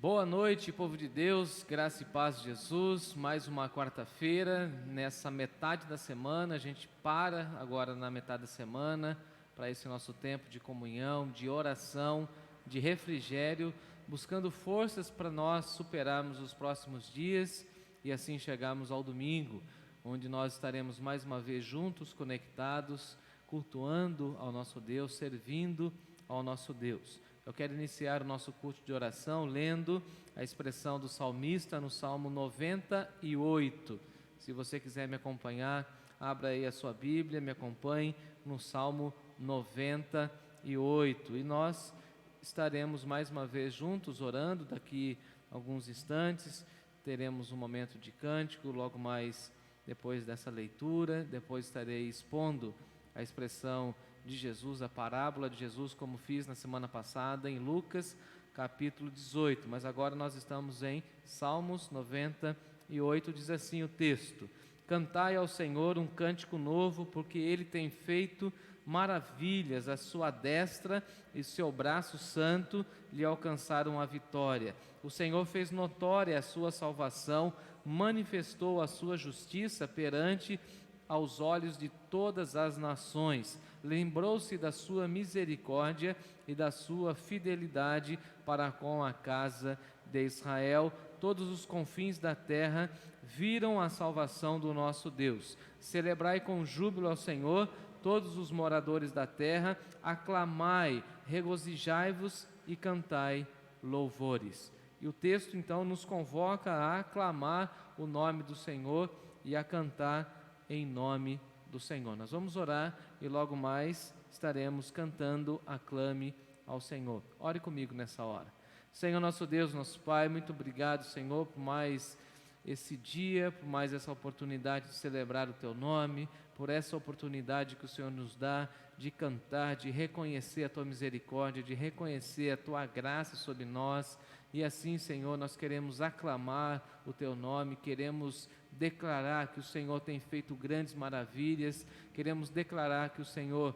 Boa noite, povo de Deus, graça e paz de Jesus. Mais uma quarta-feira, nessa metade da semana. A gente para agora na metade da semana para esse nosso tempo de comunhão, de oração, de refrigério, buscando forças para nós superarmos os próximos dias e assim chegarmos ao domingo, onde nós estaremos mais uma vez juntos, conectados, cultuando ao nosso Deus, servindo ao nosso Deus. Eu quero iniciar o nosso culto de oração lendo a expressão do salmista no Salmo 98. Se você quiser me acompanhar, abra aí a sua Bíblia, me acompanhe no Salmo 98. E nós estaremos mais uma vez juntos orando. Daqui a alguns instantes teremos um momento de cântico, logo mais depois dessa leitura. Depois estarei expondo a expressão de Jesus, a parábola de Jesus, como fiz na semana passada em Lucas capítulo 18, mas agora nós estamos em Salmos 98, diz assim o texto: cantai ao Senhor um cântico novo, porque Ele tem feito maravilhas, a sua destra e seu braço santo lhe alcançaram a vitória. O Senhor fez notória a sua salvação, manifestou a sua justiça perante aos olhos de todas as nações. Lembrou-se da sua misericórdia e da sua fidelidade para com a casa de Israel. Todos os confins da terra viram a salvação do nosso Deus. Celebrai com júbilo ao Senhor, todos os moradores da terra, aclamai, regozijai-vos e cantai louvores. E o texto então nos convoca a aclamar o nome do Senhor e a cantar em nome do Senhor. Nós vamos orar e logo mais estaremos cantando Aclame ao Senhor. Ore comigo nessa hora. Senhor nosso Deus, nosso Pai, muito obrigado, Senhor, por mais esse dia, por mais essa oportunidade de celebrar o Teu nome, por essa oportunidade que o Senhor nos dá de cantar, de reconhecer a Tua misericórdia, de reconhecer a Tua graça sobre nós. E assim, Senhor, nós queremos aclamar o Teu nome, queremos declarar que o Senhor tem feito grandes maravilhas, queremos declarar que o Senhor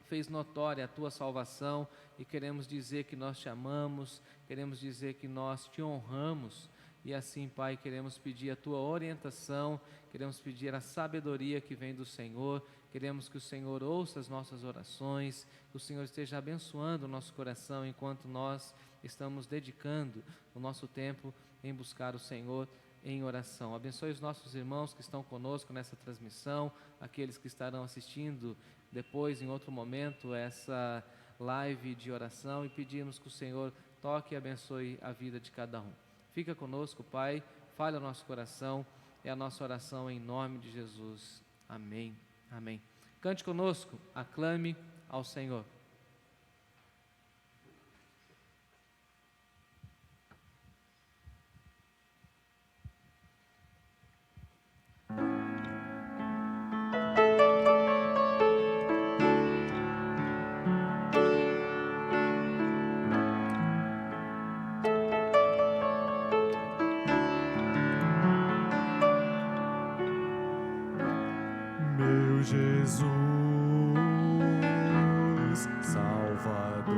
fez notória a Tua salvação e queremos dizer que nós Te amamos, queremos dizer que nós Te honramos. E assim, Pai, queremos pedir a Tua orientação, queremos pedir a sabedoria que vem do Senhor, queremos que o Senhor ouça as nossas orações, que o Senhor esteja abençoando o nosso coração enquanto nós estamos dedicando o nosso tempo em buscar o Senhor em oração. Abençoe os nossos irmãos que estão conosco nessa transmissão, aqueles que estarão assistindo depois, em outro momento, essa live de oração, e pedimos que o Senhor toque e abençoe a vida de cada um. Fica conosco, Pai, fale ao nosso coração, é a nossa oração em nome de Jesus. Amém, amém. Cante conosco, aclame ao Senhor. Meu Jesus, Salvador,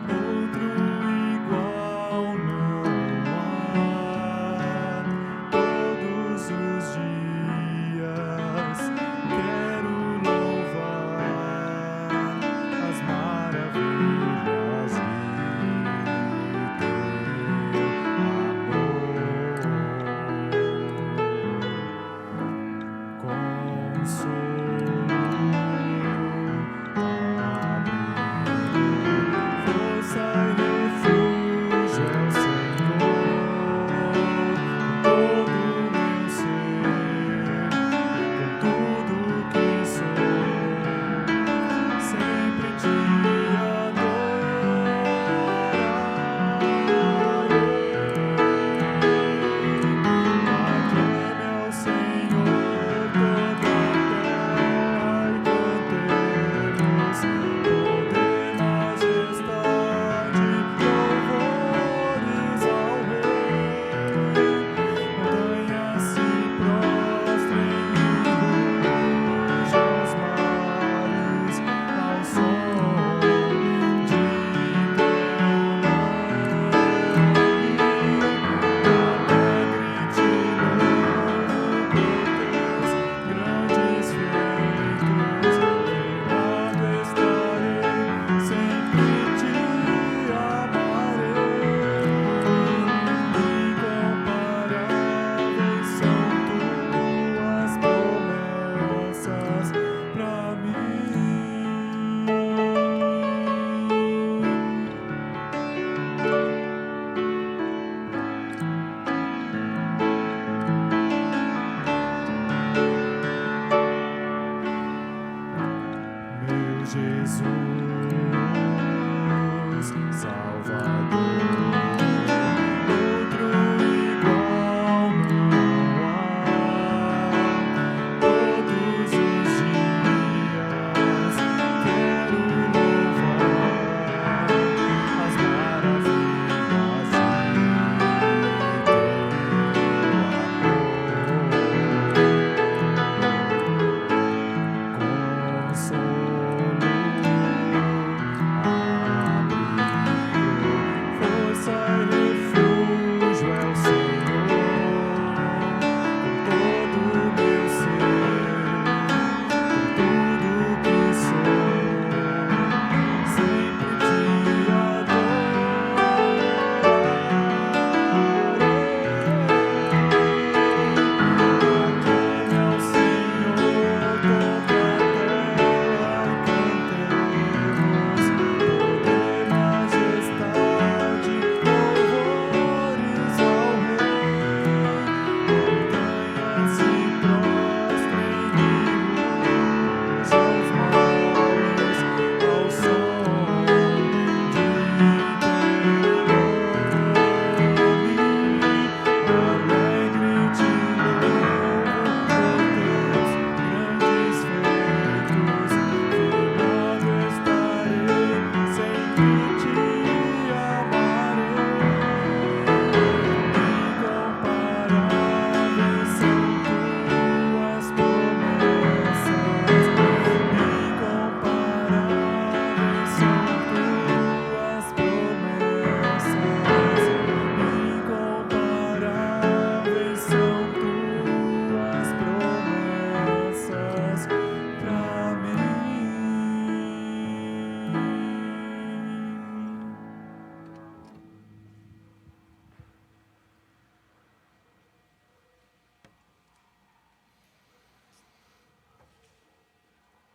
outro igual não há. Todos os dias quero louvar as maravilhas de teu amor. Consolador,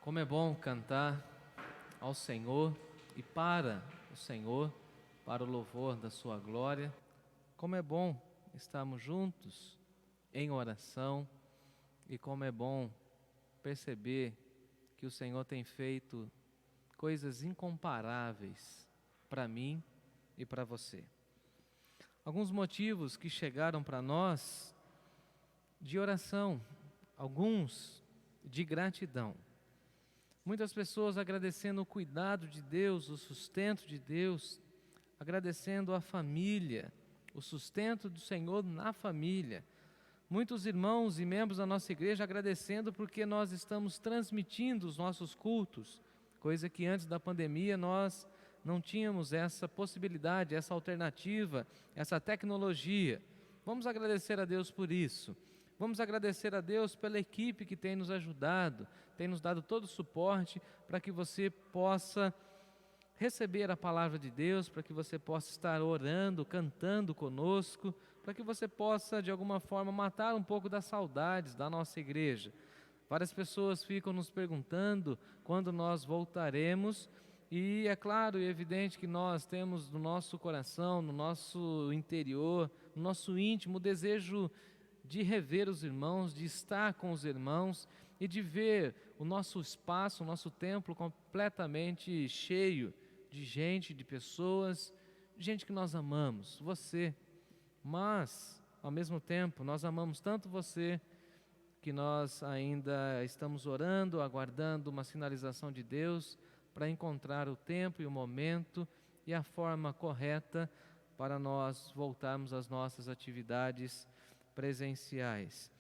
Como é bom cantar ao Senhor e para o Senhor, para o louvor da sua glória. Como é bom estarmos juntos em oração e como é bom perceber que o Senhor tem feito coisas incomparáveis para mim e para você. Alguns motivos que chegaram para nós de oração, alguns de gratidão. Muitas pessoas agradecendo o cuidado de Deus, o sustento de Deus, agradecendo a família, o sustento do Senhor na família. Muitos irmãos e membros da nossa igreja agradecendo porque nós estamos transmitindo os nossos cultos, coisa que antes da pandemia nós não tínhamos essa possibilidade, essa alternativa, essa tecnologia. Vamos agradecer a Deus por isso. Vamos agradecer a Deus pela equipe que tem nos ajudado, tem nos dado todo o suporte para que você possa receber a palavra de Deus, para que você possa estar orando, cantando conosco, para que você possa, de alguma forma, matar um pouco das saudades da nossa igreja. Várias pessoas ficam nos perguntando quando nós voltaremos, e é claro e evidente que nós temos no nosso coração, no nosso interior, no nosso íntimo, o desejo de rever os irmãos, de estar com os irmãos e de ver o nosso espaço, o nosso templo completamente cheio de gente, de pessoas, gente que nós amamos, você. Mas, ao mesmo tempo, nós amamos tanto você que nós ainda estamos orando, aguardando uma sinalização de Deus para encontrar o tempo e o momento e a forma correta para nós voltarmos às nossas atividades presenciais.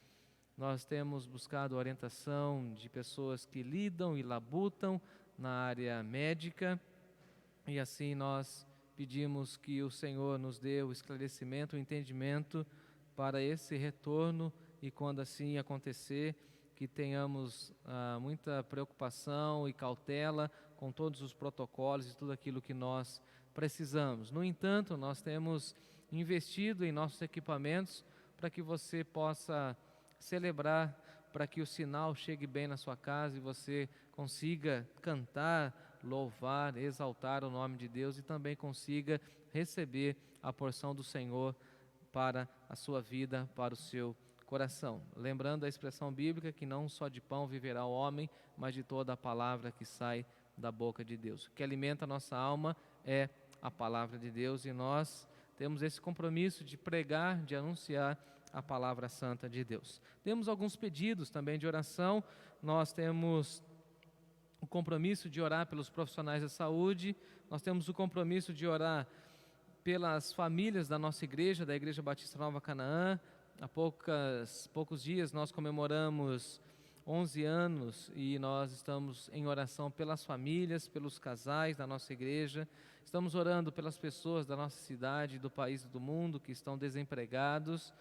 Nós temos buscado orientação de pessoas que lidam e labutam na área médica e assim nós pedimos que o Senhor nos dê o esclarecimento, o entendimento para esse retorno e quando assim acontecer, que tenhamos muita preocupação e cautela com todos os protocolos e tudo aquilo que nós precisamos. No entanto, nós temos investido em nossos equipamentos para que você possa celebrar, para que o sinal chegue bem na sua casa e você consiga cantar, louvar, exaltar o nome de Deus e também consiga receber a porção do Senhor para a sua vida, para o seu coração. Lembrando a expressão bíblica que não só de pão viverá o homem, mas de toda a palavra que sai da boca de Deus. O que alimenta a nossa alma é a palavra de Deus e nós temos esse compromisso de pregar, de anunciar a palavra santa de Deus. Temos alguns pedidos também de oração. Nós temos o compromisso de orar pelos profissionais da saúde. Nós temos o compromisso de orar pelas famílias da nossa igreja, da Igreja Batista Nova Canaã. Há poucos dias nós comemoramos 11 anos e nós estamos em oração pelas famílias, pelos casais da nossa igreja. Estamos orando pelas pessoas da nossa cidade, do país e do mundo que estão desempregados.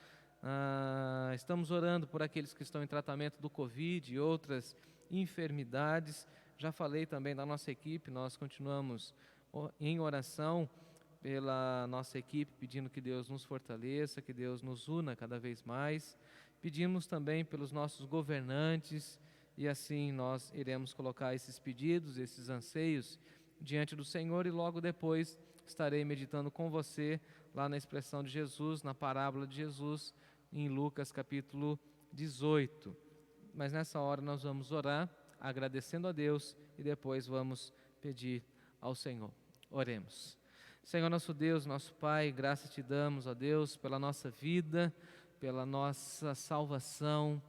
Estamos orando por aqueles que estão em tratamento do Covid e outras enfermidades. Já falei também da nossa equipe, nós continuamos em oração pela nossa equipe, pedindo que Deus nos fortaleça, que Deus nos una cada vez mais. Pedimos também pelos nossos governantes e assim nós iremos colocar esses pedidos, esses anseios diante do Senhor e logo depois estarei meditando com você lá na expressão de Jesus, na parábola de Jesus, em Lucas capítulo 18. Mas nessa hora nós vamos orar, agradecendo a Deus e depois vamos pedir ao Senhor. Oremos. Senhor nosso Deus, nosso Pai, graças te damos, ó Deus, pela nossa vida, pela nossa salvação,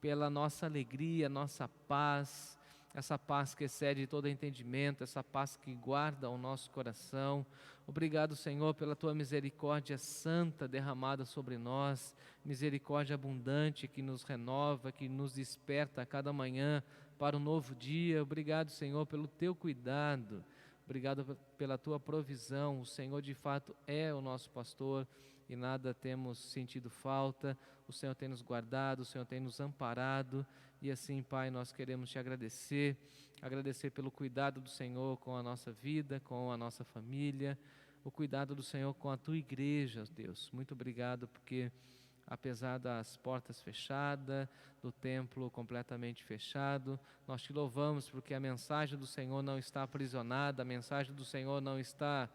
pela nossa alegria, nossa paz, essa paz que excede todo entendimento, essa paz que guarda o nosso coração. Obrigado, Senhor, pela tua misericórdia santa derramada sobre nós, misericórdia abundante que nos renova, que nos desperta a cada manhã para um novo dia. Obrigado, Senhor, pelo teu cuidado. Obrigado pela tua provisão. O Senhor de fato é o nosso pastor e nada temos sentido falta. O Senhor tem nos guardado, o Senhor tem nos amparado e assim, Pai, nós queremos te agradecer pelo cuidado do Senhor com a nossa vida, com a nossa família, o cuidado do Senhor com a tua igreja, Deus. Muito obrigado porque apesar das portas fechadas, do templo completamente fechado. Nós te louvamos porque a mensagem do Senhor não está aprisionada, a mensagem do Senhor não está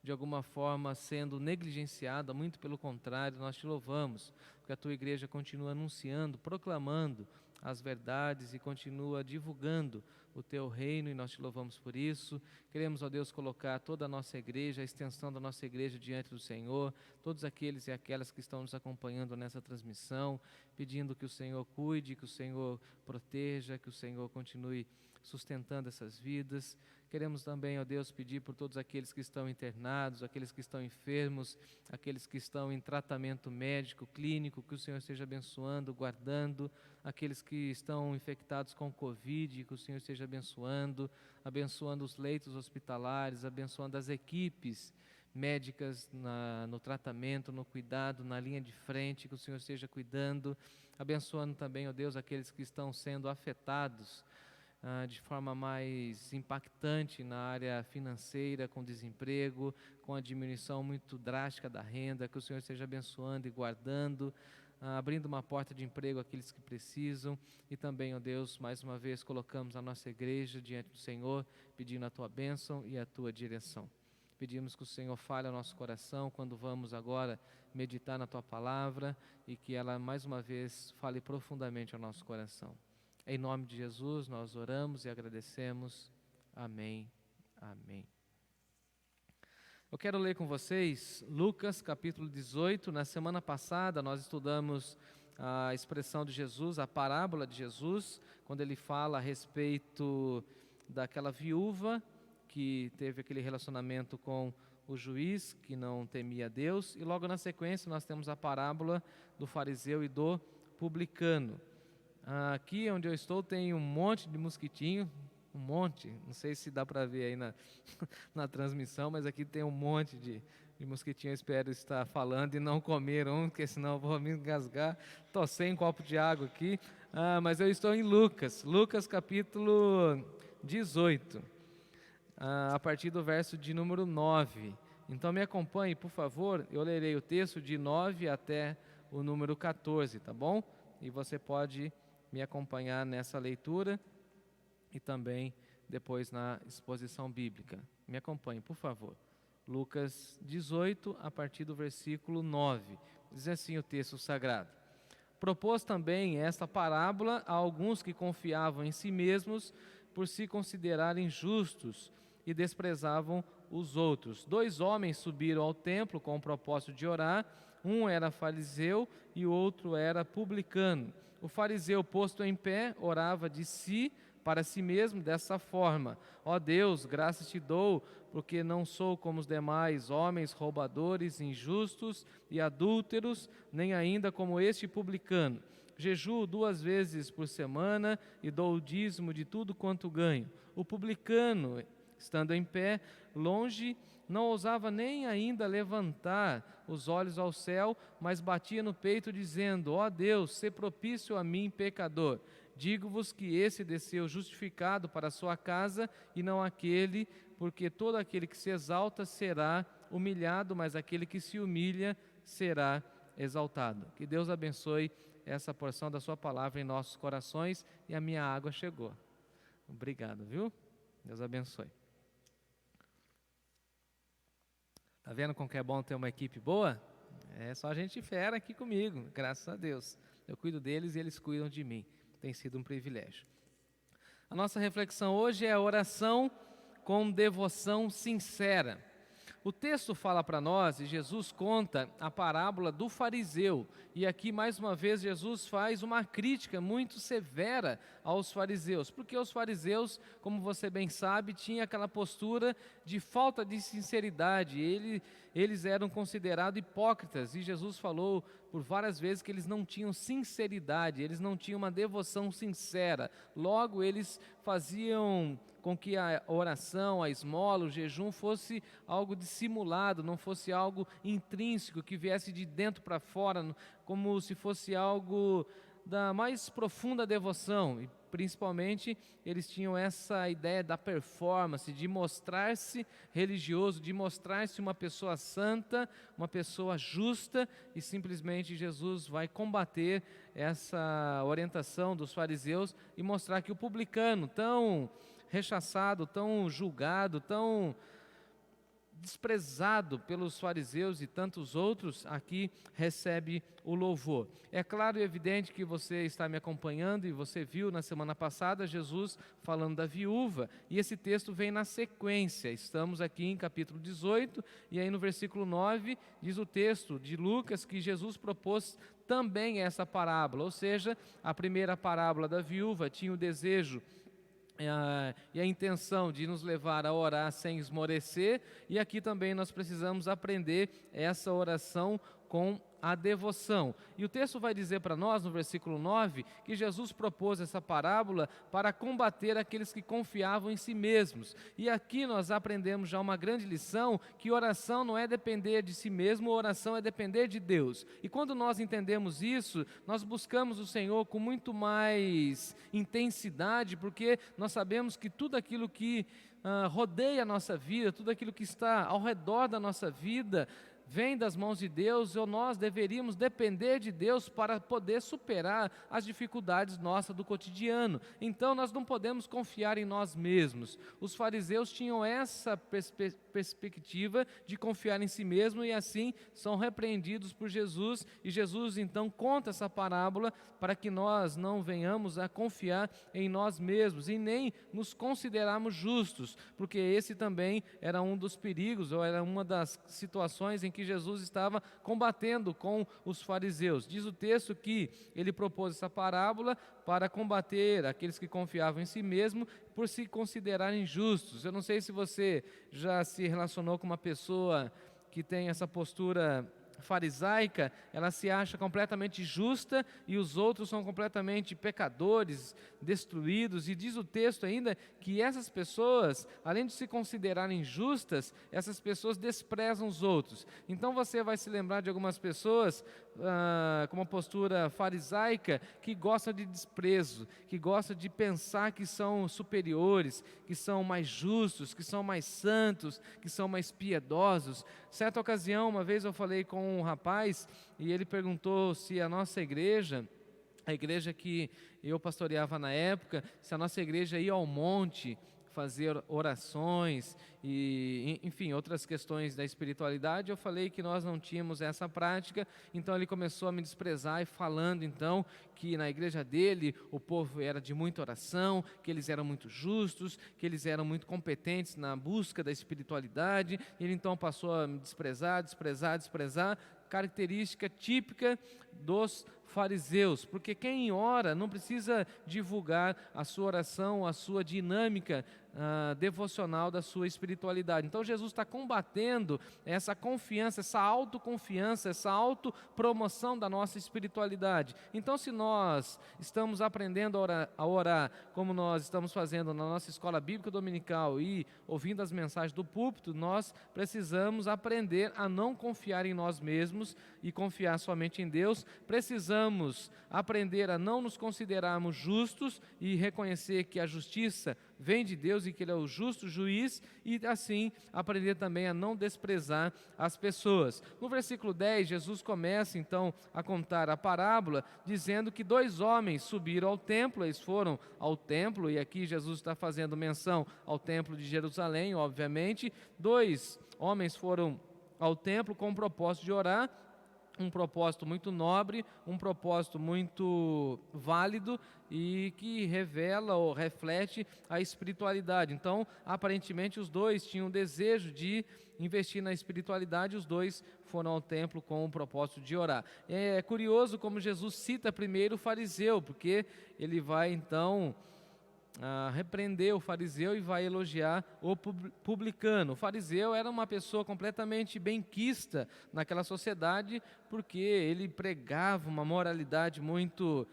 de alguma forma sendo negligenciada, muito pelo contrário, nós te louvamos, porque a tua igreja continua anunciando, proclamando as verdades e continua divulgando o teu reino, e nós te louvamos por isso. Queremos, ó Deus, colocar toda a nossa igreja, a extensão da nossa igreja diante do Senhor, todos aqueles e aquelas que estão nos acompanhando nessa transmissão, pedindo que o Senhor cuide, que o Senhor proteja, que o Senhor continue sustentando essas vidas. Queremos também, ó Deus, pedir por todos aqueles que estão internados, aqueles que estão enfermos, aqueles que estão em tratamento médico, clínico, que o Senhor esteja abençoando, guardando, aqueles que estão infectados com Covid, que o Senhor esteja abençoando, abençoando os leitos hospitalares, abençoando as equipes médicas no tratamento, no cuidado, na linha de frente, que o Senhor esteja cuidando, abençoando também, ó Deus, aqueles que estão sendo afetados de forma mais impactante na área financeira, com desemprego, com a diminuição muito drástica da renda, que o Senhor esteja abençoando e guardando, abrindo uma porta de emprego àqueles que precisam, e também, ó Deus, mais uma vez colocamos a nossa igreja diante do Senhor, pedindo a tua bênção e a tua direção. Pedimos que o Senhor fale ao nosso coração quando vamos agora meditar na tua palavra, e que ela mais uma vez fale profundamente ao nosso coração. Em nome de Jesus, nós oramos e agradecemos. Amém. Amém. Eu quero ler com vocês Lucas capítulo 18. Na semana passada nós estudamos a expressão de Jesus, a parábola de Jesus, quando ele fala a respeito daquela viúva que teve aquele relacionamento com o juiz, que não temia Deus. E logo na sequência nós temos a parábola do fariseu e do publicano. Aqui onde eu estou tem um monte de mosquitinho, um monte, não sei se dá para ver aí na transmissão, mas aqui tem um monte de mosquitinho. Eu espero estar falando e não comer um, porque senão eu vou me engasgar. Estou sem um copo de água aqui, mas eu estou em Lucas capítulo 18, a partir do verso de número 9. Então me acompanhe, por favor, eu lerei o texto de 9 até o número 14, tá bom? E você pode me acompanhar nessa leitura e também depois na exposição bíblica. Me acompanhe, por favor. Lucas 18, a partir do versículo 9. Diz assim o texto sagrado: Propôs também esta parábola a alguns que confiavam em si mesmos por se considerarem justos e desprezavam os outros. 2 homens subiram ao templo com o propósito de orar. Um era fariseu e o outro era publicano. O fariseu, posto em pé, orava de si para si mesmo dessa forma: Ó Deus, graças te dou, porque não sou como os demais homens, roubadores, injustos e adúlteros, nem ainda como este publicano. Jejuo 2 vezes por semana e dou o dízimo de tudo quanto ganho. O publicano, estando em pé, longe, não ousava nem ainda levantar os olhos ao céu, mas batia no peito, dizendo: Ó Deus, sê propício a mim, pecador. Digo-vos que esse desceu justificado para a sua casa, e não aquele, porque todo aquele que se exalta será humilhado, mas aquele que se humilha será exaltado. Que Deus abençoe essa porção da sua palavra em nossos corações, e a minha água chegou. Obrigado, viu? Deus abençoe. Tá vendo como que é bom ter uma equipe boa? É só gente fera aqui comigo, graças a Deus. Eu cuido deles e eles cuidam de mim. Tem sido um privilégio. A nossa reflexão hoje é a oração com devoção sincera. O texto fala para nós, e Jesus conta a parábola do fariseu. E aqui, mais uma vez, Jesus faz uma crítica muito severa aos fariseus. Porque os fariseus, como você bem sabe, tinham aquela postura de falta de sinceridade. Eles eram considerados hipócritas. E Jesus falou por várias vezes que eles não tinham sinceridade, eles não tinham uma devoção sincera. Logo, eles faziam com que a oração, a esmola, o jejum fosse algo dissimulado, não fosse algo intrínseco, que viesse de dentro para fora, como se fosse algo da mais profunda devoção. E principalmente, eles tinham essa ideia da performance, de mostrar-se religioso, de mostrar-se uma pessoa santa, uma pessoa justa, e simplesmente Jesus vai combater essa orientação dos fariseus e mostrar que o publicano, tão rechaçado, tão julgado, tão desprezado pelos fariseus e tantos outros, aqui recebe o louvor. É claro e evidente que você está me acompanhando e você viu na semana passada Jesus falando da viúva, e esse texto vem na sequência. Estamos aqui em capítulo 18, e aí no versículo 9 diz o texto de Lucas que Jesus propôs também essa parábola, ou seja, a primeira parábola da viúva tinha o desejo e a intenção de nos levar a orar sem esmorecer, e aqui também nós precisamos aprender essa oração com a devoção. E o texto vai dizer para nós, no versículo 9, que Jesus propôs essa parábola para combater aqueles que confiavam em si mesmos. E aqui nós aprendemos já uma grande lição, que oração não é depender de si mesmo, oração é depender de Deus. E quando nós entendemos isso, nós buscamos o Senhor com muito mais intensidade, porque nós sabemos que tudo aquilo que rodeia a nossa vida, tudo aquilo que está ao redor da nossa vida, vem das mãos de Deus, ou nós deveríamos depender de Deus para poder superar as dificuldades nossas do cotidiano. Então nós não podemos confiar em nós mesmos. Os fariseus tinham essa perspectiva de confiar em si mesmo, e assim são repreendidos por Jesus, e Jesus então conta essa parábola para que nós não venhamos a confiar em nós mesmos e nem nos considerarmos justos, porque esse também era um dos perigos, ou era uma das situações em que Jesus estava combatendo com os fariseus. Diz o texto que ele propôs essa parábola para combater aqueles que confiavam em si mesmo por se considerarem justos. Eu não sei se você já se relacionou com uma pessoa que tem essa postura farisaica. Ela se acha completamente justa e os outros são completamente pecadores, destruídos, e diz o texto ainda que essas pessoas, além de se considerarem justas, essas pessoas desprezam os outros. Então você vai se lembrar de algumas pessoas com uma postura farisaica que gostam de desprezo, que gostam de pensar que são superiores, que são mais justos, que são mais santos, que são mais piedosos. Certa ocasião, uma vez eu falei com um rapaz e ele perguntou se a nossa igreja, a igreja que eu pastoreava na época, se a nossa igreja ia ao monte fazer orações e, enfim, outras questões da espiritualidade. Eu falei que nós não tínhamos essa prática, então ele começou a me desprezar e falando então que na igreja dele o povo era de muita oração, que eles eram muito justos, que eles eram muito competentes na busca da espiritualidade. Ele então passou a me desprezar, característica típica dos fariseus, porque quem ora não precisa divulgar a sua oração, a sua dinâmica devocional da sua espiritualidade. Então Jesus está combatendo essa confiança, essa autoconfiança, essa autopromoção da nossa espiritualidade. Então, se nós estamos aprendendo a orar como nós estamos fazendo na nossa escola bíblica dominical e ouvindo as mensagens do púlpito, nós precisamos aprender a não confiar em nós mesmos e confiar somente em Deus. Precisamos aprender a não nos considerarmos justos e reconhecer que a justiça vem de Deus e que Ele é o justo juiz, e assim aprender também a não desprezar as pessoas. No versículo 10, Jesus começa então a contar a parábola, dizendo que 2 homens subiram ao templo. Eles foram ao templo, e aqui Jesus está fazendo menção ao templo de Jerusalém, obviamente. 2 homens foram ao templo com o propósito de orar, um propósito muito nobre, um propósito muito válido e que revela ou reflete a espiritualidade. Então, aparentemente, os 2 tinham o desejo de investir na espiritualidade, os 2 foram ao templo com o propósito de orar. É curioso como Jesus cita primeiro o fariseu, porque ele vai então repreender o fariseu e vai elogiar o publicano. O fariseu era uma pessoa completamente benquista naquela sociedade, porque ele pregava uma moralidade muito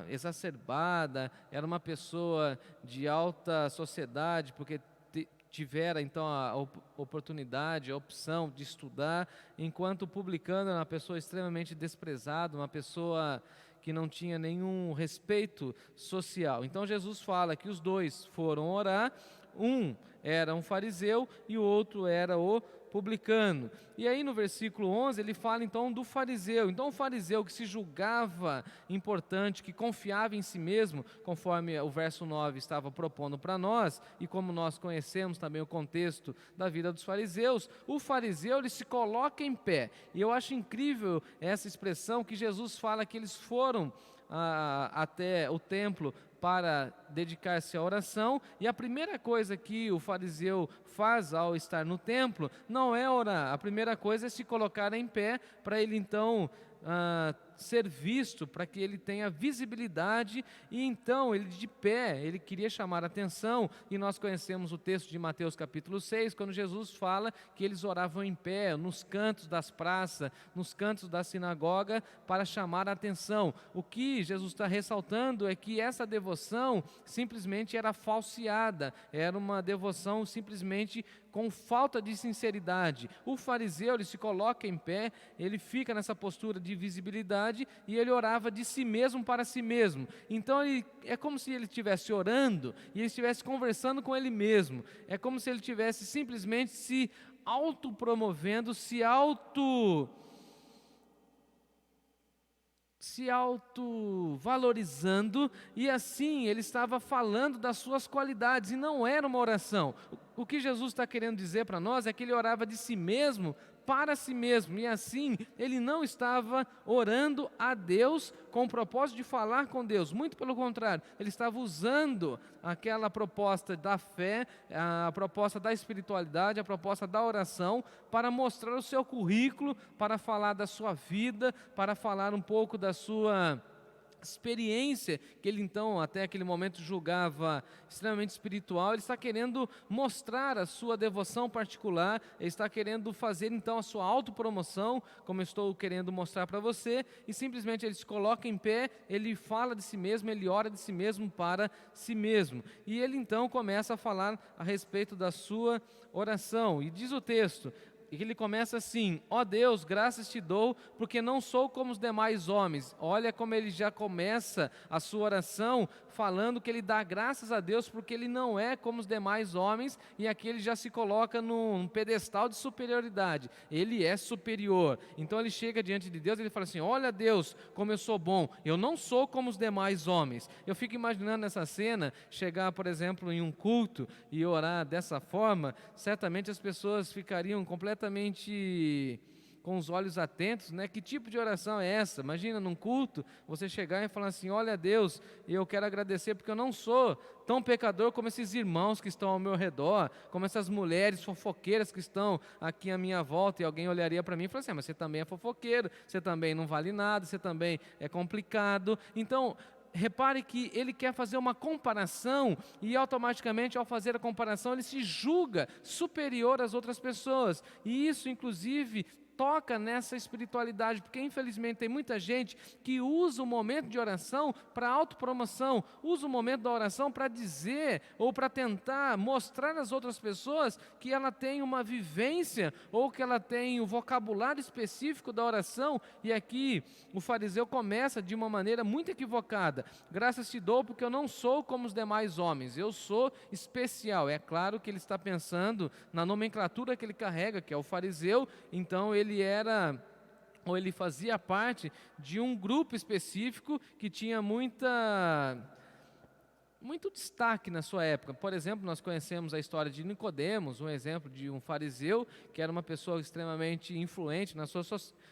exacerbada, era uma pessoa de alta sociedade, porque tivera então a oportunidade, a opção de estudar, enquanto o publicano era uma pessoa extremamente desprezada, uma pessoa que não tinha nenhum respeito social. Então Jesus fala que os dois foram orar, um era um fariseu e o outro era o publicano. E aí no versículo 11 ele fala então do fariseu. Então o fariseu que se julgava importante, que confiava em si mesmo, conforme o verso 9 estava propondo para nós, e como nós conhecemos também o contexto da vida dos fariseus, o fariseu ele se coloca em pé. E eu acho incrível essa expressão que Jesus fala que eles foram até o templo para dedicar-se à oração, e a primeira coisa que o fariseu faz ao estar no templo não é orar, a primeira coisa é se colocar em pé para ele então ser visto, para que ele tenha visibilidade, e então ele de pé, ele queria chamar a atenção, e nós conhecemos o texto de Mateus capítulo 6, quando Jesus fala que eles oravam em pé, nos cantos das praças, nos cantos da sinagoga, para chamar a atenção. O que Jesus está ressaltando é que essa devoção simplesmente era falseada, era uma devoção simplesmente com falta de sinceridade. O fariseu, ele se coloca em pé, ele fica nessa postura de visibilidade e ele orava de si mesmo para si mesmo. Então é como se ele estivesse orando e ele estivesse conversando com ele mesmo. É como se ele estivesse simplesmente se autopromovendo, se autovalorizando, e assim ele estava falando das suas qualidades, e não era uma oração. O que Jesus está querendo dizer para nós é que ele orava de si mesmo para si mesmo, e assim ele não estava orando a Deus com o propósito de falar com Deus, muito pelo contrário, ele estava usando aquela proposta da fé, a proposta da espiritualidade, a proposta da oração, para mostrar o seu currículo, para falar da sua vida, para falar um pouco da sua experiência, que ele então até aquele momento julgava extremamente espiritual. Ele está querendo mostrar a sua devoção particular, ele está querendo fazer então a sua autopromoção, como eu estou querendo mostrar para você, e simplesmente ele se coloca em pé, ele fala de si mesmo, ele ora de si mesmo para si mesmo, e ele então começa a falar a respeito da sua oração, e diz o texto, e ele começa assim: ó Deus, graças te dou, porque não sou como os demais homens. Olha como ele já começa a sua oração, falando que ele dá graças a Deus, porque ele não é como os demais homens, e aqui ele já se coloca num pedestal de superioridade. Ele é superior. Então ele chega diante de Deus e ele fala assim: olha Deus, como eu sou bom, eu não sou como os demais homens. Eu fico imaginando essa cena, chegar, por exemplo, em um culto e orar dessa forma, certamente as pessoas ficariam completamente com os olhos atentos, né? Que tipo de oração é essa? Imagina num culto, você chegar e falar assim: olha Deus, eu quero agradecer porque eu não sou tão pecador como esses irmãos que estão ao meu redor, como essas mulheres fofoqueiras que estão aqui à minha volta, e alguém olharia para mim e falaria assim: mas você também é fofoqueiro, você também não vale nada, você também é complicado. Então, repare que ele quer fazer uma comparação, e automaticamente ao fazer a comparação ele se julga superior às outras pessoas, e isso inclusive toca nessa espiritualidade, porque infelizmente tem muita gente que usa o momento de oração para autopromoção, usa o momento da oração para dizer ou para tentar mostrar às outras pessoas que ela tem uma vivência ou que ela tem o vocabulário específico da oração, e aqui o fariseu começa de uma maneira muito equivocada: graças te dou porque eu não sou como os demais homens, eu sou especial. É claro que ele está pensando na nomenclatura que ele carrega, que é o fariseu, então ele fazia parte de um grupo específico que tinha muito destaque na sua época. Por exemplo, nós conhecemos a história de Nicodemos, um exemplo de um fariseu que era uma pessoa extremamente influente na sua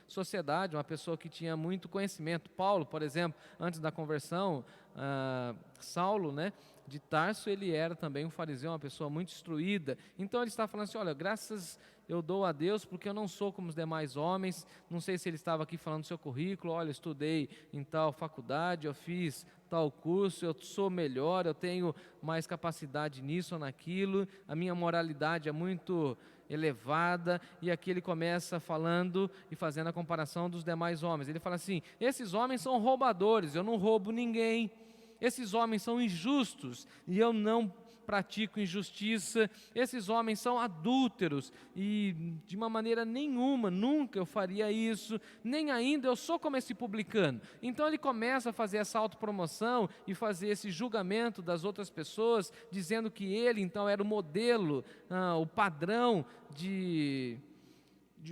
sociedade, uma pessoa que tinha muito conhecimento. Paulo, por exemplo, antes da conversão, Saulo, né, de Tarso, ele era também um fariseu, uma pessoa muito instruída. Então ele está falando assim: olha, graças eu dou a Deus porque eu não sou como os demais homens. Não sei se ele estava aqui falando do seu currículo: olha, eu estudei em tal faculdade, eu fiz tal curso, eu sou melhor, eu tenho mais capacidade nisso ou naquilo, a minha moralidade é muito elevada. E aqui ele começa falando e fazendo a comparação dos demais homens. Ele fala assim: esses homens são roubadores, eu não roubo ninguém. Esses homens são injustos e eu não praticam injustiça, esses homens são adúlteros e de uma maneira nenhuma, nunca eu faria isso, nem ainda eu sou como esse publicano. Então ele começa a fazer essa autopromoção e fazer esse julgamento das outras pessoas, dizendo que ele então era o modelo, o padrão de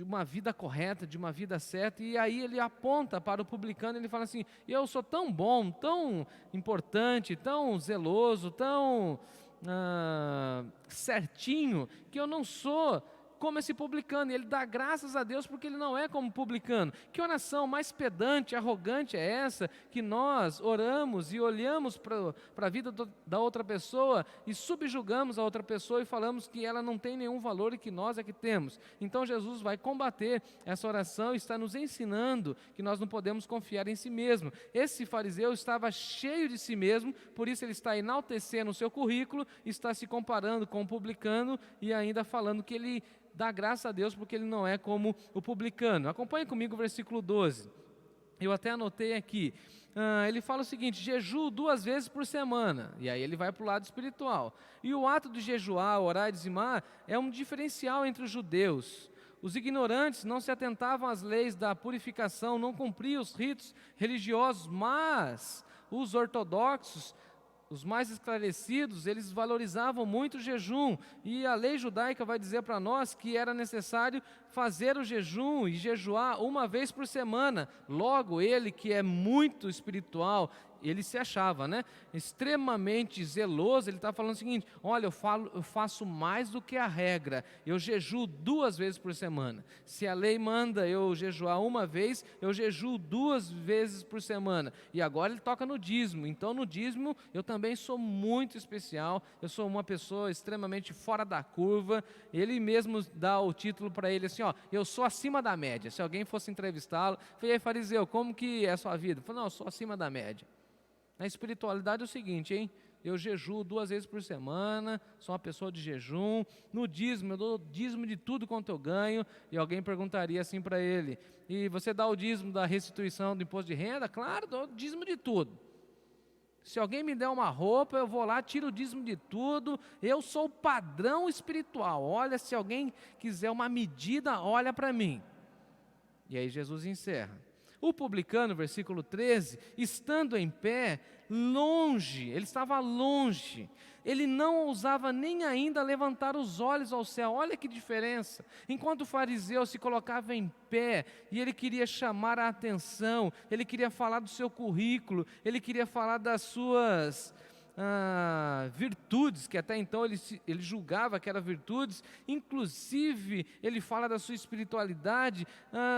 uma vida correta, de uma vida certa, e aí ele aponta para o publicano, ele fala assim: eu sou tão bom, tão importante, tão zeloso, tão certinho, que eu não sou como esse publicano. E ele dá graças a Deus porque ele não é como publicano. Que oração mais pedante, arrogante é essa, que nós oramos e olhamos para a vida da outra pessoa e subjugamos a outra pessoa e falamos que ela não tem nenhum valor e que nós é que temos. Então Jesus vai combater essa oração e está nos ensinando que nós não podemos confiar em si mesmo. Esse fariseu estava cheio de si mesmo, por isso ele está enaltecendo o seu currículo, está se comparando com o publicano e ainda falando que ele dá graça a Deus porque ele não é como o publicano. Acompanhe comigo o versículo 12. Eu até anotei aqui. Ele fala o seguinte: jejuo 2 vezes por semana. E aí ele vai para o lado espiritual. E o ato de jejuar, orar e dizimar é um diferencial entre os judeus. Os ignorantes não se atentavam às leis da purificação, não cumpriam os ritos religiosos, mas os ortodoxos, os mais esclarecidos, eles valorizavam muito o jejum, e a lei judaica vai dizer para nós que era necessário fazer o jejum e jejuar 1 vez por semana. Logo, ele que é muito espiritual, ele se achava, extremamente zeloso, ele está falando o seguinte: olha, eu faço mais do que a regra, eu jejuo 2 vezes por semana. Se a lei manda eu jejuar 1 vez, eu jejuo 2 vezes por semana. E agora ele toca no dízimo, então no dízimo eu também sou muito especial, eu sou uma pessoa extremamente fora da curva. Ele mesmo dá o título para ele assim, eu sou acima da média. Se alguém fosse entrevistá-lo, falei: ei, fariseu, como que é a sua vida? Ele falou: não, eu sou acima da média. Na espiritualidade é o seguinte, eu jejuo 2 vezes por semana, sou uma pessoa de jejum. No dízimo, eu dou dízimo de tudo quanto eu ganho. E alguém perguntaria assim para ele: e você dá o dízimo da restituição do imposto de renda? Claro, dou dízimo de tudo. Se alguém me der uma roupa, eu vou lá, tiro o dízimo de tudo. Eu sou o padrão espiritual. Olha, se alguém quiser uma medida, olha para mim. E aí Jesus encerra. O publicano, versículo 13, estando em pé, longe, ele estava longe, ele não ousava nem ainda levantar os olhos ao céu. Olha que diferença. Enquanto o fariseu se colocava em pé e ele queria chamar a atenção, ele queria falar do seu currículo, ele queria falar das suas virtudes, que até então ele julgava que eram virtudes, inclusive ele fala da sua espiritualidade.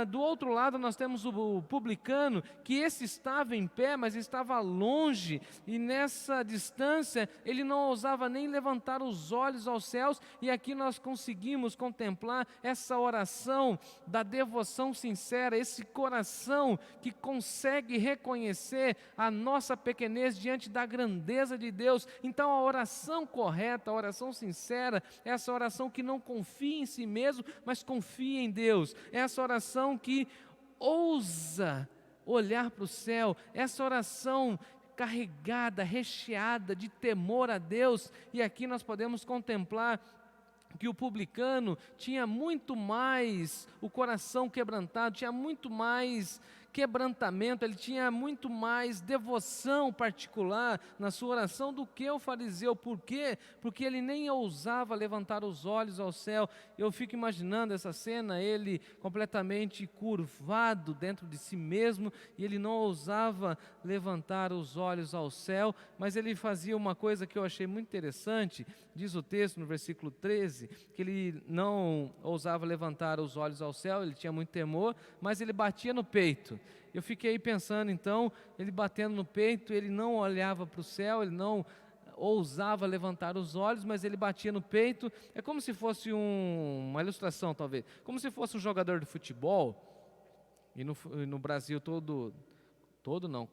Do outro lado nós temos o publicano, que esse estava em pé, mas estava longe, e nessa distância ele não ousava nem levantar os olhos aos céus. E aqui nós conseguimos contemplar essa oração da devoção sincera, esse coração que consegue reconhecer a nossa pequenez diante da grandeza de Deus. Então a oração correta, a oração sincera, é essa oração que não confia em si mesmo, mas confia em Deus. É essa oração que ousa olhar para o céu, essa oração carregada, recheada de temor a Deus. E aqui nós podemos contemplar que o publicano tinha muito mais o coração quebrantado, tinha muito mais quebrantamento, ele tinha muito mais devoção particular na sua oração do que o fariseu. Por quê? Porque ele nem ousava levantar os olhos ao céu. Eu fico imaginando essa cena, ele completamente curvado dentro de si mesmo, e ele não ousava levantar os olhos ao céu, mas ele fazia uma coisa que eu achei muito interessante. Diz o texto no versículo 13, que ele não ousava levantar os olhos ao céu, ele tinha muito temor, mas ele batia no peito. Eu fiquei pensando então, ele batendo no peito, ele não olhava para o céu, ele não ousava levantar os olhos, mas ele batia no peito. É como se fosse uma ilustração, talvez, como se fosse um jogador de futebol, e no Brasil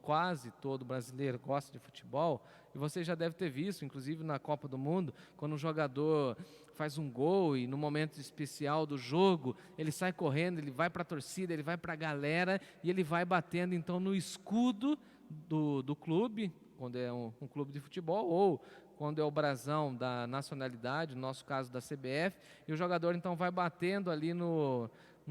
quase todo brasileiro gosta de futebol, e você já deve ter visto, inclusive na Copa do Mundo, quando um jogador faz um gol e no momento especial do jogo, ele sai correndo, ele vai para a torcida, ele vai para a galera, e ele vai batendo então no escudo do clube, quando é um clube de futebol, ou quando é o brasão da nacionalidade, no nosso caso da CBF, e o jogador então vai batendo ali no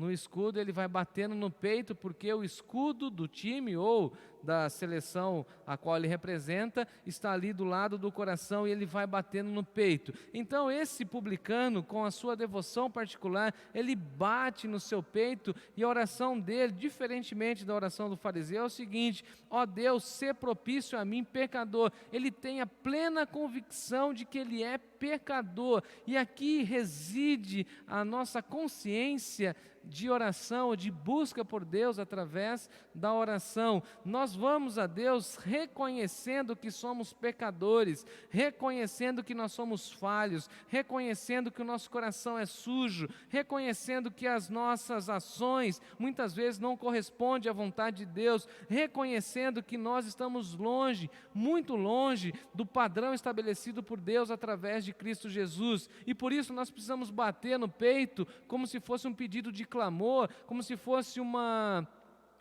escudo, ele vai batendo no peito, porque o escudo do time ou da seleção a qual ele representa está ali do lado do coração e ele vai batendo no peito. Então esse publicano, com a sua devoção particular, ele bate no seu peito, e a oração dele, diferentemente da oração do fariseu, é o seguinte: ó Deus, sê propício a mim, pecador. Ele tem a plena convicção de que ele é pecador, e aqui reside a nossa consciência de oração, de busca por Deus através da oração. Nós vamos a Deus reconhecendo que somos pecadores, reconhecendo que nós somos falhos, reconhecendo que o nosso coração é sujo, reconhecendo que as nossas ações muitas vezes não correspondem à vontade de Deus, reconhecendo que nós estamos longe, muito longe do padrão estabelecido por Deus através de Cristo Jesus, e por isso nós precisamos bater no peito como se fosse um pedido de clamor, como se fosse uma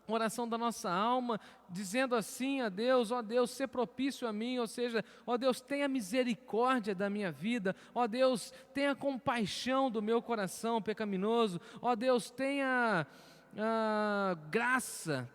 oração da nossa alma, dizendo assim a Deus: ó Deus, sê propício a mim, ou seja, ó Deus, tenha misericórdia da minha vida, ó Deus, tenha compaixão do meu coração pecaminoso, ó Deus, tenha graça.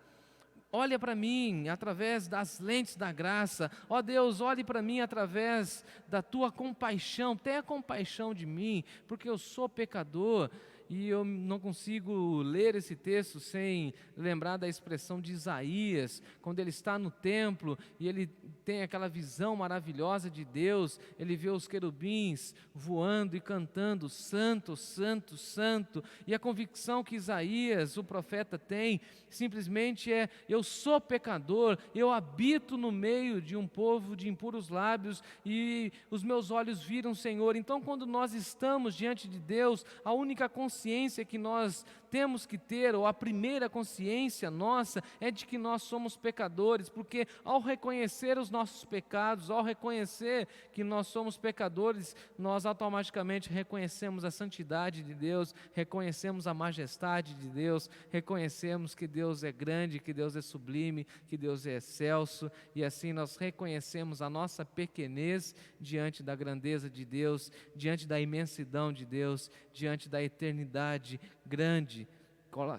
Olha para mim através das lentes da graça. Ó Deus, olhe para mim através da tua compaixão. Tenha compaixão de mim, porque eu sou pecador. E eu não consigo ler esse texto sem lembrar da expressão de Isaías, quando ele está no templo e ele tem aquela visão maravilhosa de Deus. Ele vê os querubins voando e cantando: Santo, Santo, Santo. E a convicção que Isaías, o profeta, tem simplesmente é: eu sou pecador, eu habito no meio de um povo de impuros lábios e os meus olhos viram o Senhor. Então, quando nós estamos diante de Deus, a única consciência que nós temos que ter, ou a primeira consciência nossa, é de que nós somos pecadores, porque ao reconhecer os nossos pecados, ao reconhecer que nós somos pecadores, nós automaticamente reconhecemos a santidade de Deus, reconhecemos a majestade de Deus, reconhecemos que Deus é grande, que Deus é sublime, que Deus é excelso, e assim nós reconhecemos a nossa pequenez diante da grandeza de Deus, diante da imensidão de Deus, diante da eternidade grande.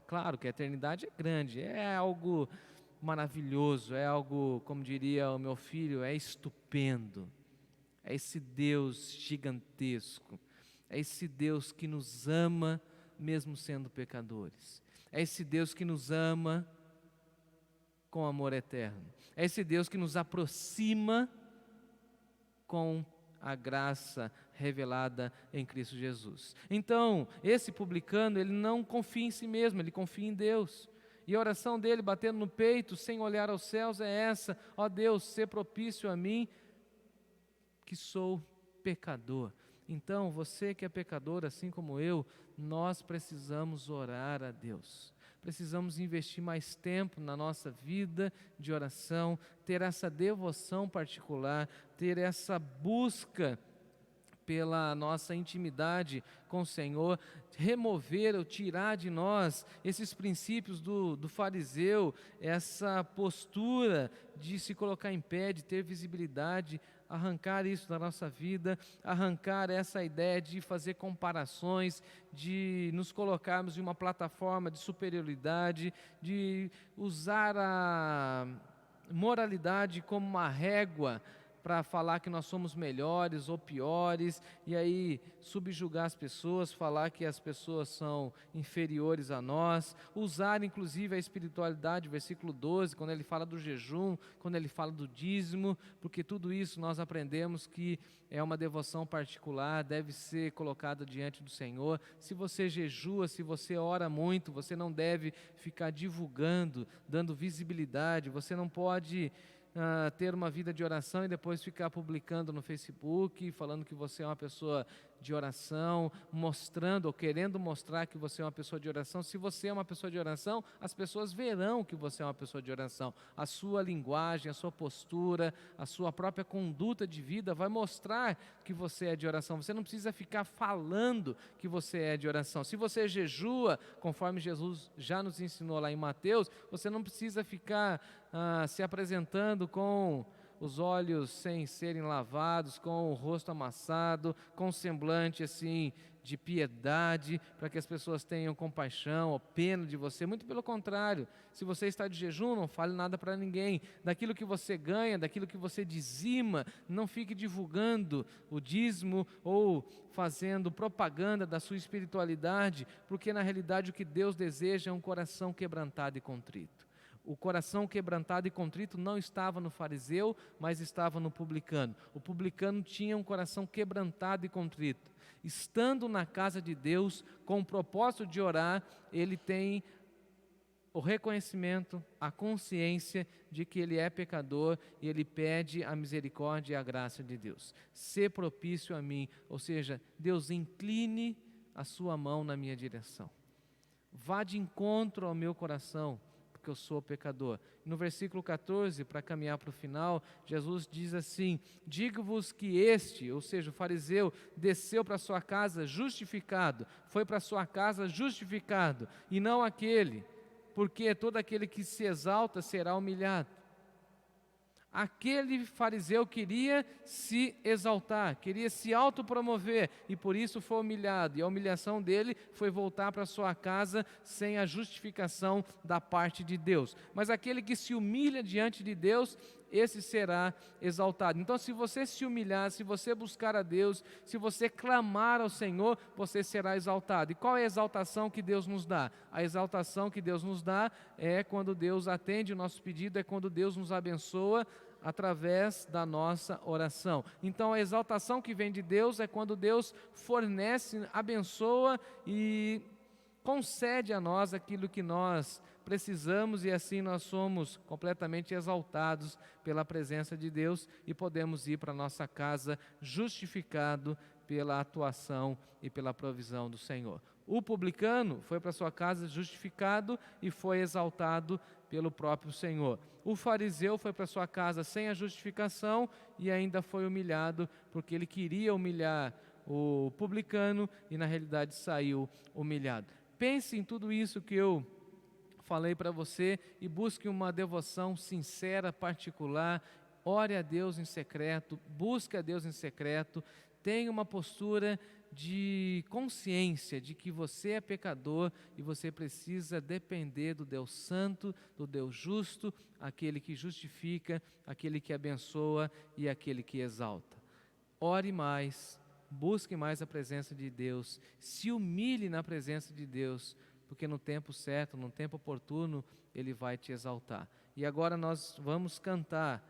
Claro que a eternidade é grande, é algo maravilhoso, é algo, como diria o meu filho, é estupendo. É esse Deus gigantesco, é esse Deus que nos ama mesmo sendo pecadores, é esse Deus que nos ama com amor eterno, é esse Deus que nos aproxima com a graça revelada em Cristo Jesus. Então, esse publicano, ele não confia em si mesmo, ele confia em Deus. E a oração dele, batendo no peito, sem olhar aos céus, é essa: ó Deus, sê propício a mim, que sou pecador. Então, você que é pecador, assim como eu, nós precisamos orar a Deus. Precisamos investir mais tempo na nossa vida de oração, ter essa devoção particular, ter essa busca pela nossa intimidade com o Senhor, remover ou tirar de nós esses princípios do fariseu, essa postura de se colocar em pé, de ter visibilidade, arrancar isso da nossa vida, arrancar essa ideia de fazer comparações, de nos colocarmos em uma plataforma de superioridade, de usar a moralidade como uma régua para falar que nós somos melhores ou piores, e aí subjugar as pessoas, falar que as pessoas são inferiores a nós, usar inclusive a espiritualidade, versículo 12, quando ele fala do jejum, quando ele fala do dízimo, porque tudo isso nós aprendemos que é uma devoção particular, deve ser colocada diante do Senhor. Se você jejua, se você ora muito, você não deve ficar divulgando, dando visibilidade, você não pode ter uma vida de oração e depois ficar publicando no Facebook, falando que você é uma pessoa de oração, mostrando ou querendo mostrar que você é uma pessoa de oração. Se você é uma pessoa de oração, as pessoas verão que você é uma pessoa de oração. A sua linguagem, a sua postura, a sua própria conduta de vida vai mostrar que você é de oração. Você não precisa ficar falando que você é de oração. Se você jejua, conforme Jesus já nos ensinou lá em Mateus, você não precisa ficar se apresentando com os olhos sem serem lavados, com o rosto amassado, com um semblante assim de piedade, para que as pessoas tenham compaixão ou pena de você. Muito pelo contrário, se você está de jejum, não fale nada para ninguém. Daquilo que você ganha, daquilo que você dizima, não fique divulgando o dízimo ou fazendo propaganda da sua espiritualidade, porque na realidade o que Deus deseja é um coração quebrantado e contrito. O coração quebrantado e contrito não estava no fariseu, mas estava no publicano. O publicano tinha um coração quebrantado e contrito. Estando na casa de Deus, com o propósito de orar, ele tem o reconhecimento, a consciência de que ele é pecador e ele pede a misericórdia e a graça de Deus. Sê propício a mim, ou seja, Deus, incline a sua mão na minha direção. Vá de encontro ao meu coração, porque eu sou pecador. No versículo 14, para caminhar para o final, Jesus diz assim: digo-vos que este, ou seja, o fariseu, desceu para sua casa justificado, foi para sua casa justificado, e não aquele, porque todo aquele que se exalta será humilhado. Aquele fariseu queria se exaltar, queria se autopromover e por isso foi humilhado. E a humilhação dele foi voltar para sua casa sem a justificação da parte de Deus. Mas aquele que se humilha diante de Deus, esse será exaltado. Então, se você se humilhar, se você buscar a Deus, se você clamar ao Senhor, você será exaltado. E qual é a exaltação que Deus nos dá? A exaltação que Deus nos dá é quando Deus atende o nosso pedido, é quando Deus nos abençoa através da nossa oração. Então, a exaltação que vem de Deus é quando Deus fornece, abençoa e concede a nós aquilo que nós precisamos, e assim nós somos completamente exaltados pela presença de Deus e podemos ir para a nossa casa justificado pela atuação e pela provisão do Senhor. O publicano foi para sua casa justificado e foi exaltado pelo próprio Senhor. O fariseu foi para sua casa sem a justificação e ainda foi humilhado, porque ele queria humilhar o publicano e na realidade saiu humilhado. Pense em tudo isso que eu falei para você e busque uma devoção sincera, particular. Ore a Deus em secreto, busque a Deus em secreto, tenha uma postura de consciência de que você é pecador e você precisa depender do Deus Santo, do Deus justo, aquele que justifica, aquele que abençoa e aquele que exalta. Ore mais, busque mais a presença de Deus, se humilhe na presença de Deus, porque no tempo certo, no tempo oportuno, Ele vai te exaltar. E agora nós vamos cantar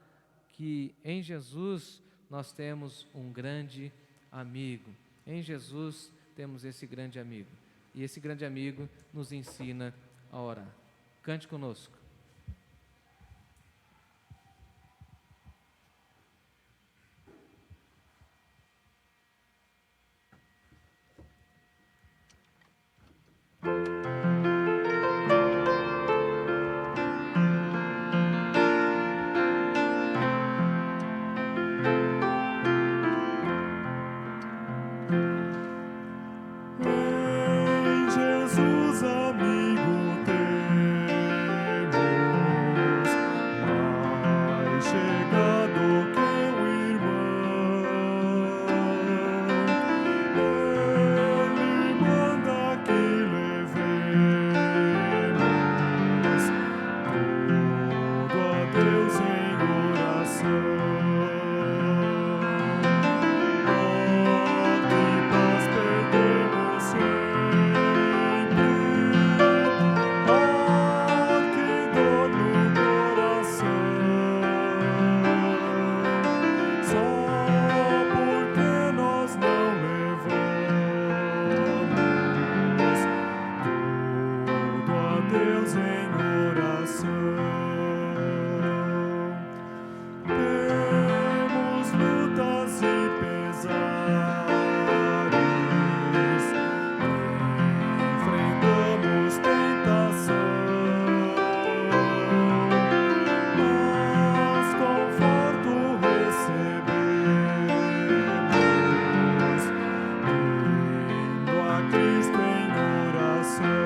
que em Jesus nós temos um grande amigo. Em Jesus temos esse grande amigo. E esse grande amigo nos ensina a orar. Cante conosco. Em Jesus, amigo, temos mais chegado que um irmão. Ele manda que levemos tudo a Deus em oração. Deus em oração. Temos lutas e pesares, enfrentamos tentação, mas conforto recebemos, indo a Cristo em oração.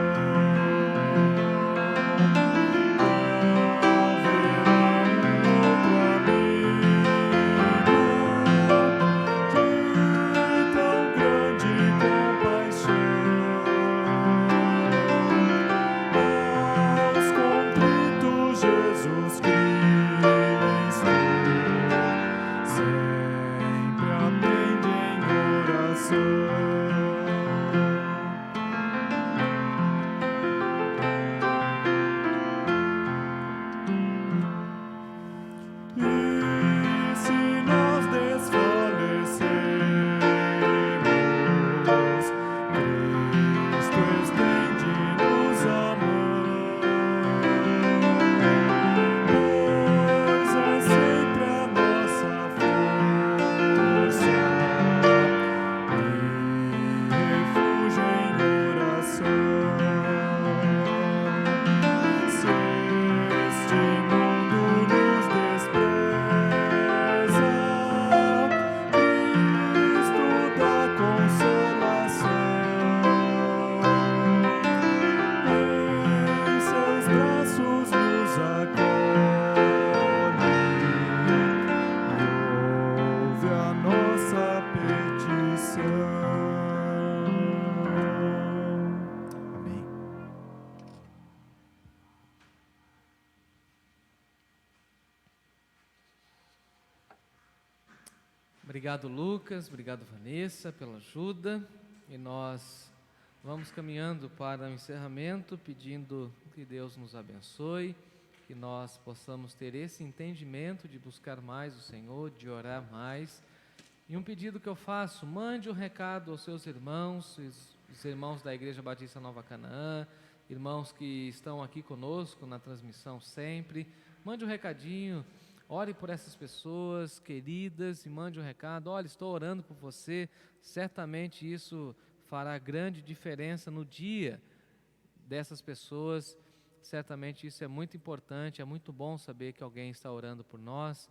Obrigado, Lucas, obrigado, Vanessa, pela ajuda. E nós vamos caminhando para o encerramento, pedindo que Deus nos abençoe, que nós possamos ter esse entendimento de buscar mais o Senhor, de orar mais. E um pedido que eu faço: mande um recado aos seus irmãos, os irmãos da Igreja Batista Nova Canaã, irmãos que estão aqui conosco na transmissão sempre. Mande um recadinho, ore por essas pessoas queridas e mande um recado: olha, estou orando por você. Certamente isso fará grande diferença no dia dessas pessoas. Certamente isso é muito importante, é muito bom saber que alguém está orando por nós.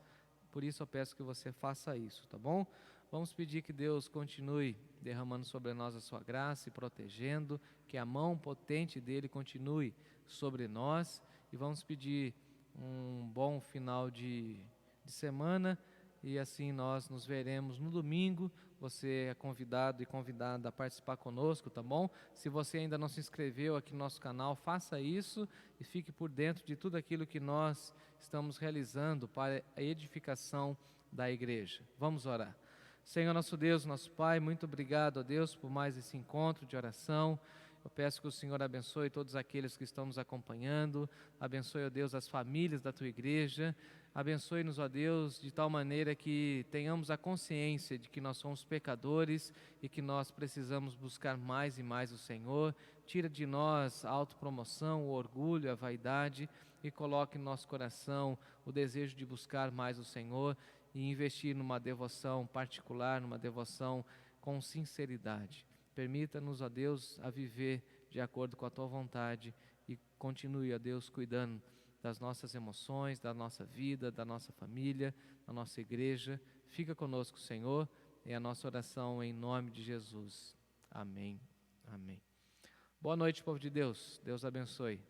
Por isso eu peço que você faça isso, tá bom? Vamos pedir que Deus continue derramando sobre nós a sua graça e protegendo, que a mão potente dele continue sobre nós. E vamos pedir um bom final de semana, e assim nós nos veremos no domingo. Você é convidado e convidada a participar conosco, tá bom? Se você ainda não se inscreveu aqui no nosso canal, faça isso e fique por dentro de tudo aquilo que nós estamos realizando para a edificação da igreja. Vamos orar. Senhor nosso Deus, nosso Pai, muito obrigado a Deus por mais esse encontro de oração. Eu peço que o Senhor abençoe todos aqueles que estão nos acompanhando, abençoe, ó Deus, as famílias da Tua igreja, abençoe-nos, ó Deus, de tal maneira que tenhamos a consciência de que nós somos pecadores e que nós precisamos buscar mais e mais o Senhor. Tira de nós a autopromoção, o orgulho, a vaidade e coloque no nosso coração o desejo de buscar mais o Senhor e investir numa devoção particular, numa devoção com sinceridade. Permita-nos, ó Deus, a viver de acordo com a Tua vontade e continue, ó Deus, cuidando das nossas emoções, da nossa vida, da nossa família, da nossa igreja. Fica conosco, Senhor, é a nossa oração em nome de Jesus. Amém. Amém. Boa noite, povo de Deus. Deus abençoe.